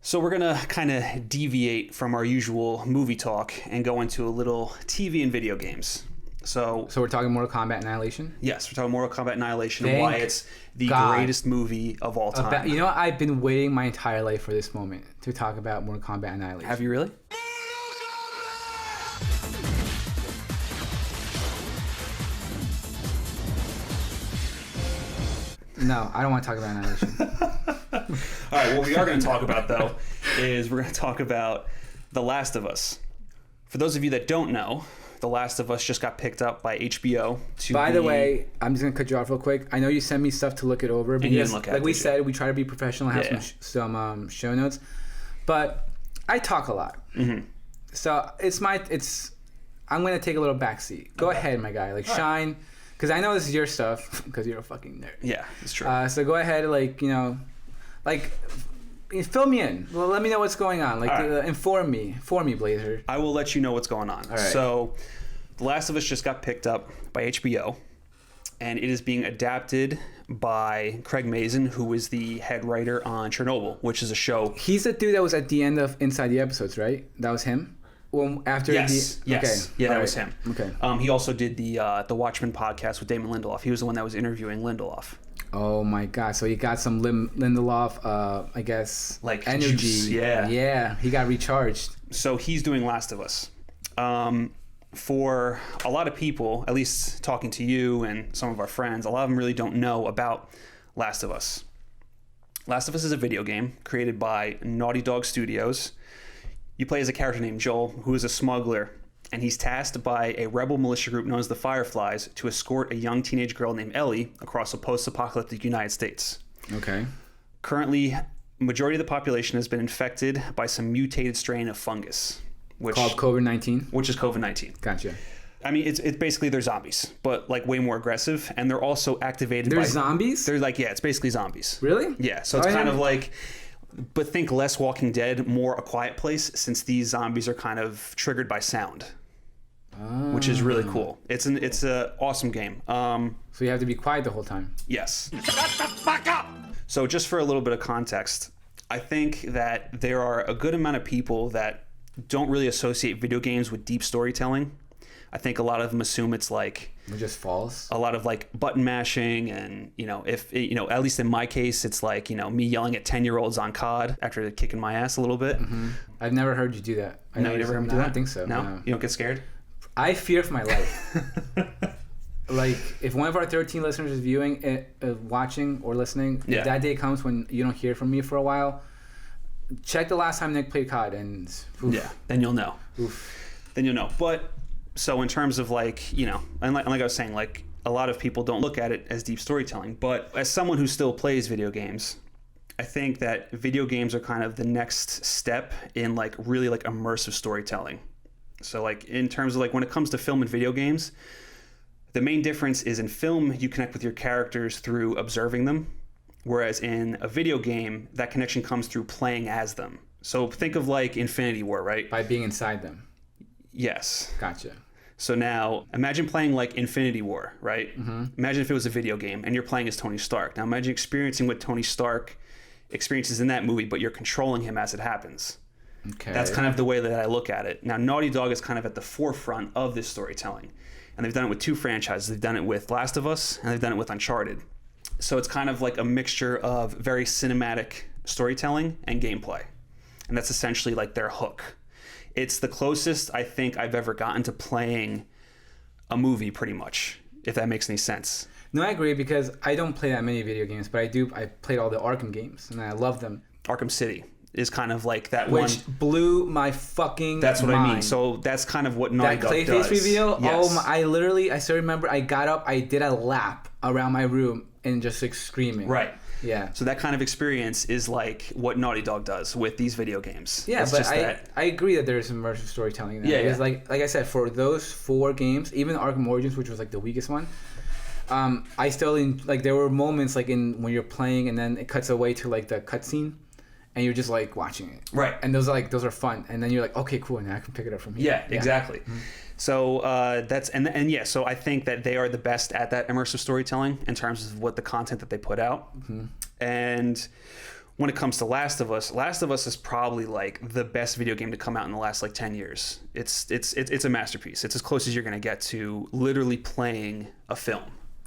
So we're going to kind of deviate from our usual movie talk and go into a little TV and video games. So we're talking Mortal Kombat Annihilation? Yes, we're talking Mortal Kombat Annihilation and why it's the greatest movie of all time. You know, I've been waiting my entire life for this moment to talk about Mortal Kombat Annihilation. Have you really? No, I don't want to talk about Annihilation. All right, what we are going to talk about, though, is we're going to talk about The Last of Us. For those of you that don't know, The Last of Us just got picked up by HBO. By the way, I'm just going to cut you off real quick. I know you sent me stuff to look it over. And you didn't look at like we said, we try to be professional and have some show notes. But I talk a lot. Mm-hmm. So I'm going to take a little backseat. Go ahead, my guy. Shine. Because I know this is your stuff, because you're a fucking nerd. Yeah, it's true. So go ahead, fill me in. Well, let me know what's going on. Inform me, Blazer. I will let you know what's going on. All right. So, The Last of Us just got picked up by HBO, and it is being adapted by Craig Mazin, who is the head writer on Chernobyl, which is a show. He's the dude that was at the end of Inside the Episodes, right? That was him? Well, after yes. Okay. Yeah, that was him. Okay. He also did the Watchmen podcast with Damon Lindelof. He was the one that was interviewing Lindelof. Oh my God! So he got some Lindelof, I guess, energy. Juice. Yeah, he got recharged. So he's doing Last of Us. For a lot of people, at least talking to you and some of our friends, a lot of them really don't know about Last of Us. Last of Us is a video game created by Naughty Dog Studios. You play as a character named Joel, who is a smuggler, and he's tasked by a rebel militia group known as the Fireflies to escort a young teenage girl named Ellie across a post-apocalyptic United States. Okay. Currently, majority of the population has been infected by some mutated strain of fungus. Called COVID-19? Which is COVID-19. Gotcha. I mean, it's basically they're zombies, but way more aggressive, and they're also activated They're zombies? They're it's basically zombies. Really? Yeah, so it's kind of like... But think less Walking Dead, more A Quiet Place, since these zombies are kind of triggered by sound, which is really cool. It's an awesome game. So you have to be quiet the whole time. Yes. Shut the fuck up! So just for a little bit of context, I think that there are a good amount of people that don't really associate video games with deep storytelling. I think a lot of them assume it's just false. A lot of button mashing, and if at least in my case, it's me yelling at 10-year-olds on COD after kicking my ass a little bit. Mm-hmm. I've never heard you do that. No, you never heard me do that? I don't think so. No, you don't get scared. I fear for my life. If one of our 13 listeners is viewing, watching, or listening, if that day comes when you don't hear from me for a while, check the last time Nick played COD, and then you'll know. Oof. Then you'll know. But so in terms of and like I was saying, a lot of people don't look at it as deep storytelling. But as someone who still plays video games, I think that video games are kind of the next step in really immersive storytelling. So in terms of when it comes to film and video games, the main difference is in film, you connect with your characters through observing them. Whereas in a video game, that connection comes through playing as them. So think of Infinity War, right? By being inside them. Yes. Gotcha. So now imagine playing Infinity War, right? Mm-hmm. Imagine if it was a video game and you're playing as Tony Stark. Now imagine experiencing what Tony Stark experiences in that movie, but you're controlling him as it happens. Okay. That's kind of the way that I look at it. Now Naughty Dog is kind of at the forefront of this storytelling. And they've done it with two franchises. They've done it with Last of Us and they've done it with Uncharted. So it's kind of a mixture of very cinematic storytelling and gameplay. And that's essentially their hook. It's the closest I think I've ever gotten to playing a movie, pretty much, if that makes any sense. No, I agree, because I don't play that many video games, but I played all the Arkham games, and I love them. Arkham City is kind of that one. Which blew my fucking That's what mind. I mean. So that's kind of what Naughty Dog does. That Clayface reveal, yes. I still remember I got up, I did a lap around my room and just screaming. Right. Yeah. So that kind of experience is what Naughty Dog does with these video games. Yeah, it's but I agree that there's immersive storytelling there. Yeah, because like I said, for those 4 games, even Arkham Origins, which was the weakest one, I still there were moments when you're playing and then it cuts away to the cutscene, and you're just watching it. Right. And those are fun, and then you're okay, cool, now I can pick it up from here. Yeah, exactly. Mm-hmm. So that's so I think that they are the best at that immersive storytelling in terms of what the content that they put out. Mm-hmm. And when it comes to Last of Us is probably like the best video game to come out in the last like 10 years. It's a masterpiece. It's as close as you're going to get to literally playing a film.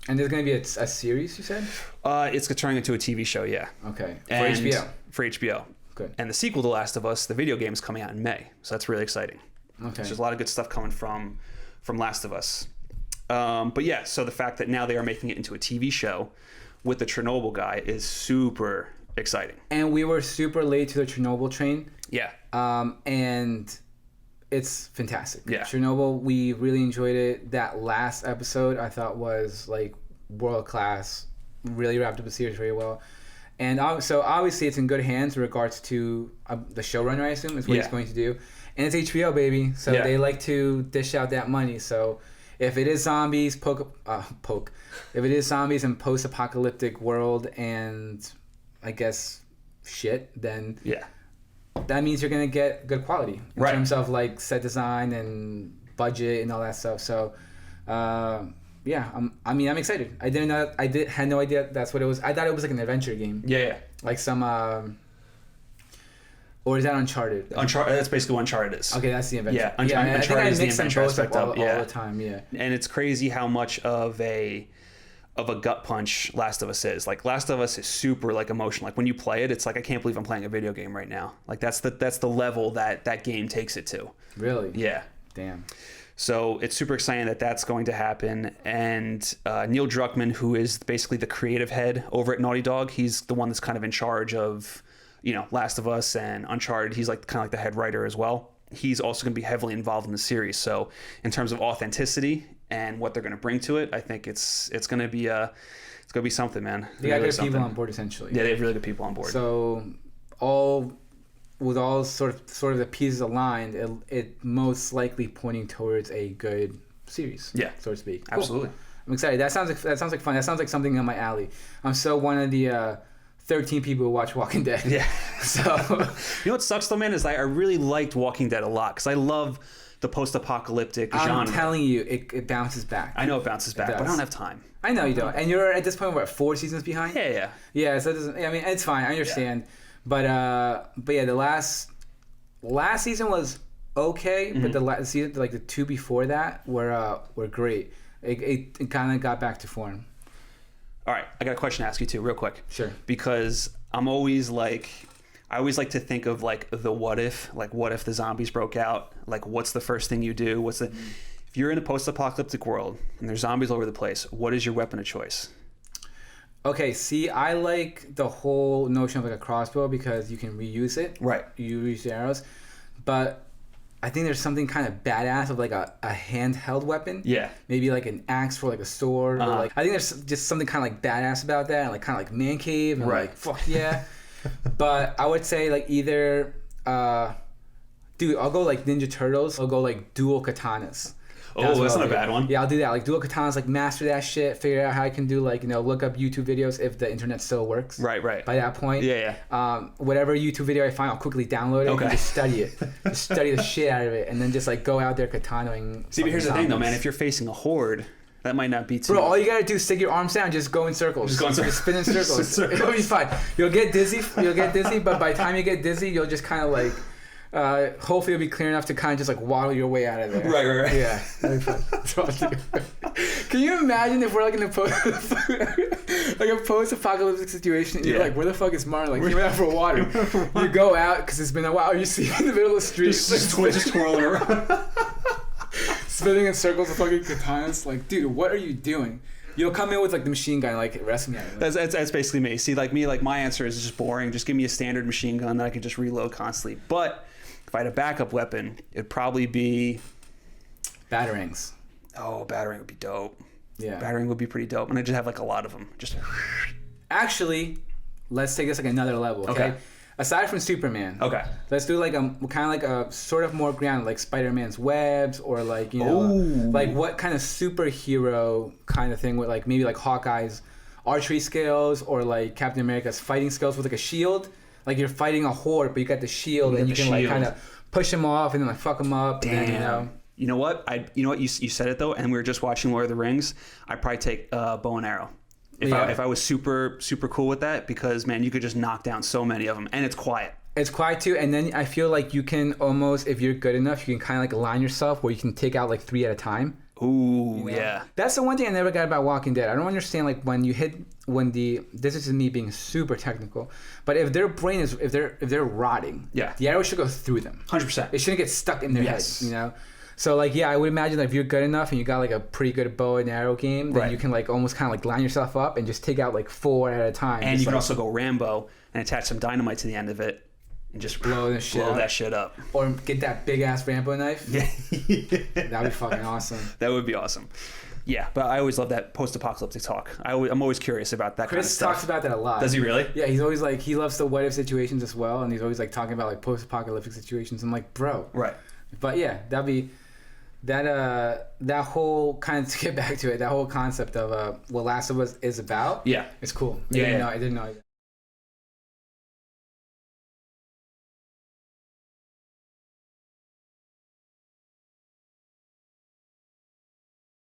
And there's going to be a series, you said? It's turning into a TV show, yeah. Okay. And HBO? For HBO. Good. And the sequel to Last of Us, the video game, is coming out in May. So that's really exciting. Okay. So there's a lot of good stuff coming from Last of Us. But yeah, so the fact that now they are making it into a TV show with the Chernobyl guy is super exciting. And we were super late to the Chernobyl train. Yeah. And it's fantastic. Yeah. Chernobyl, we really enjoyed it. That last episode I thought was like world class. Really wrapped up the series very well. And so obviously it's in good hands in regards to the showrunner, I assume, is what he's going to do. And it's HBO, baby. So they like to dish out that money. So if it is zombies, if it is zombies and post-apocalyptic world and I guess shit, then that means you're going to get good quality in terms of like set design and budget and all that stuff. So, I'm excited. Had no idea that's what it was. I thought it was like an adventure game. Yeah. Like some, or is that Uncharted? Uncharted. That's basically what Uncharted is. Okay, that's the adventure. Yeah, Uncharted is the adventure aspect all the time. Yeah. And it's crazy how much of a gut punch Last of Us is. Like Last of Us is super like emotional. Like when you play it, it's like I can't believe I'm playing a video game right now. Like that's the level that game takes it to. Really? Yeah. Damn. So it's super exciting that that's going to happen. And Neil Druckmann, who is basically the creative head over at Naughty Dog, he's the one that's kind of in charge of, Last of Us and Uncharted. He's like kind of like the head writer as well. He's also going to be heavily involved in the series. So in terms of authenticity and what they're going to bring to it, I think it's going to be something, man. They got good people on board, essentially. Yeah, they have really good people on board. So with all sort of the pieces aligned, it most likely pointing towards a good series. Yeah, so to speak. Cool. Absolutely. I'm excited. That sounds like fun. That sounds like something in my alley. I'm so one of the 13 people who watch Walking Dead. Yeah. So you know what sucks though, man, is I really liked Walking Dead a lot because I love the post-apocalyptic genre. I'm telling you, it bounces back. I know it bounces back, but I don't have time. I know you don't. And you're at this point, what, 4 seasons behind? Yeah. Yeah, so it doesn't. I mean, it's fine. I understand. Yeah. But yeah, the last season was okay, but the season, like the 2 before that, were great. It kind of got back to form. All right, I got a question to ask you too, real quick. Sure. Because I always like to think of like the what if the zombies broke out? Like, what's the first thing you do? If you're in a post-apocalyptic world and there's zombies all over the place, what is your weapon of choice? Okay, see, I like the whole notion of like a crossbow because you can reuse it. Right. You reuse the arrows. But I think there's something kind of badass of like a handheld weapon. Yeah. Maybe like an axe for like a sword. Or like, I think there's just something kind of like badass about that. And like kind of like man cave. And like, fuck yeah. But I would say like either, dude, I'll go like Ninja Turtles. I'll go like dual katanas. That's not a bad one. Yeah, I'll do that. Like dual katanas, like master that shit, figure out how I can do like, look up YouTube videos if the internet still works. Right. By that point. Yeah. Whatever YouTube video I find, I'll quickly download it and just study it. Just study the shit out of it and then just like go out there katanaing. See, but here's the thing though, man. If you're facing a horde, that might not be too... Bro, all you gotta do is stick your arms down, just go in circles. Just spin in circles. It'll be fine. You'll get dizzy, but by the time you get dizzy, you'll just kind of like... hopefully it'll be clear enough to kind of just like waddle your way out of there. Right. Yeah, that'd be fun. That's what I'll do. Can you imagine if we're like in a post-apocalyptic situation and you're like, where the fuck is Martin? Like, he went out for water. You go out because it's been a while. You see him in the middle of the street. Just twirling around. Spinning in circles with fucking katanas. Like, dude, what are you doing? You'll come in with like the machine gun, like arrest me. That's basically me. See, like me, like my answer is just boring. Just give me a standard machine gun that I can just reload constantly. But if I had a backup weapon, it'd probably be batarangs. Oh, batarang would be dope. Yeah, batarang would be pretty dope, and I just have like a lot of them. Just actually, let's take this like another level. Okay. Aside from Superman, let's do like a kind of like a sort of more grounded, like Spider-Man's webs, or like like what kind of superhero kind of thing with like maybe like Hawkeye's archery skills, or like Captain America's fighting skills with like a shield. Like you're fighting a horde, but you got the shield, and you can like kind of push them off and then like fuck them up. Damn. And then, You know what? You said it though, and we were just watching Lord of the Rings. I'd probably take bow and arrow. If I was super cool with that, because man, you could just knock down so many of them, and it's quiet. It's quiet too, and then I feel like you can almost, if you're good enough, you can kind of like align yourself where you can take out like 3 at a time. Ooh, yeah. That's the one thing I never got about Walking Dead. I don't understand like this is me being super technical, but if their brain is if they're rotting, the arrow should go through them. 100%. It shouldn't get stuck in their head, you know. So like I would imagine that if you're good enough and you got like a pretty good bow and arrow game, then you can like almost kind of like line yourself up and just take out like 4 at a time. And you can also go Rambo and attach some dynamite to the end of it. And just blow that shit up. Or get that big ass Rambo knife. Yeah. That'd be fucking awesome. That would be awesome. Yeah, but I always love that post-apocalyptic talk. I'm always curious about that kind of stuff. Chris talks about that a lot. Does he really? Yeah, he's always like, he loves the what if situations as well, and he's always like talking about like post-apocalyptic situations. I'm like, bro. Right. But yeah, that'd be that whole kind of, to get back to it, that whole concept of what Last of Us is about. Yeah. It's cool. I didn't know.